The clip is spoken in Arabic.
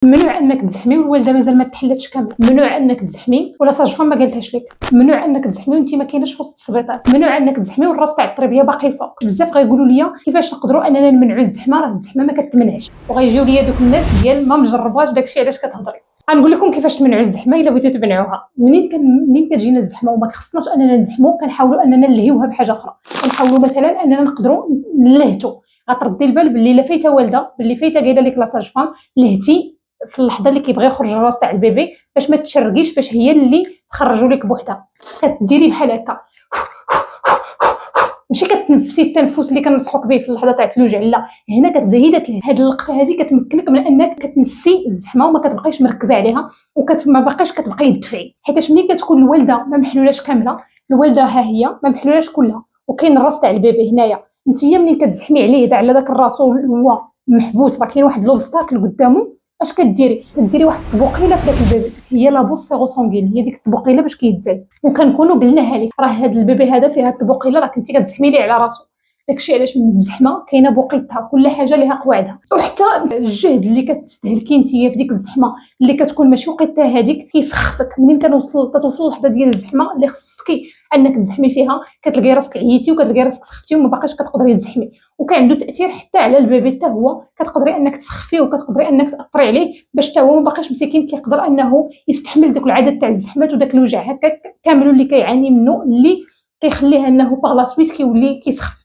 ممنوع انك تزحمي والوالده مازال ما تحلاتش كامل، ممنوع انك تزحمي ولا ساج-فام ما قالتهاش لك، ممنوع انك تزحمي وانت ما كايناش في وسط السبيطار، ممنوع انك تزحمي والراس تاع الطريبيه باقي فوق. بزاف غيقولوا لي كيفاش نقدروا اننا نمنعوا الزحمه، راه الزحمه ما كتمنعش، وغيجيو ليا دوك الناس ديال ما مجرباش داكشي علاش كتهضري. غنقول لكم كيفاش تمنعوا الزحمه الا بغيتو تمنعوها. منين كتجينا الزحمه وما خصناش اننا نزحموا، كنحاولوا اننا نلهيوها بحاجه اخرى، كنحاولوا مثلا اننا نقدروا نلهتوا. غتردي البال باللي لا فايته والده، باللي فايته قايله لك لا ساج-فام، لهتي في اللحظه اللي كيبغي يخرج الراس تاع البيبي باش ما تشرقيش، باش هي اللي تخرجوا لك بوحدها. كديري بحال هكا، ماشي كتنفسي التنفس اللي كنصحوك به في اللحظه تاع الوجع، لا، هنا كتبدا هي تلهي. هاد اللقطه هذه كتمكنك من انك كتنسي الزحمه وما كتبقايش مركزه عليها وما باقاش كتبقاي تدفعي، حيت ملي كتكون الوالده ما محلولاش كامله، الوالده ها هي ما محلولاش كلها وكاين الراس تاع البيبي هنايا، نتيا ملي كتزحمي عليه على داك الراس وهو محبوس راه كاين واحد لوبستاكل قدامه، اش كديري؟ كديري واحد الطبوقيله في داك البيبي، هي لابوس سيغو سونغين، هي ديك الطبوقيله باش كيتزاد. وكنكونوا قلناها لك راه هذا البيبي هذا فيها الطبوقيله، راه كنتي كتزحمي ليه على راسو. داكشي علاش من الزحمه كاينه بوقيتها، كل حاجه ليها قواعدها، وحتى الجهد اللي كتستهلكي نتيا في ديك الزحمه اللي كتكون ماشي وقيتها هذيك كيسخفك. منين كتوصل اللحظه ديال الزحمه اللي خصك انك تزحمي فيها، كتلقاي راسك عييتي وكتلقاي راسك سخفتي وما باقاش كتقدري تزحمي، وكان عنده تاثير حتى على البيبي حتى هو. كتقدري انك تسخفيه وكتقدري انك تاثري عليه باش حتى هو ما باقاش مسكين كيقدر انه يستحمل داك العدد تاع الزحمات وداك الوجع هكاك كامل اللي كيعاني منه، اللي كيخليه انه باغ لا سويت كيولي كيسخف.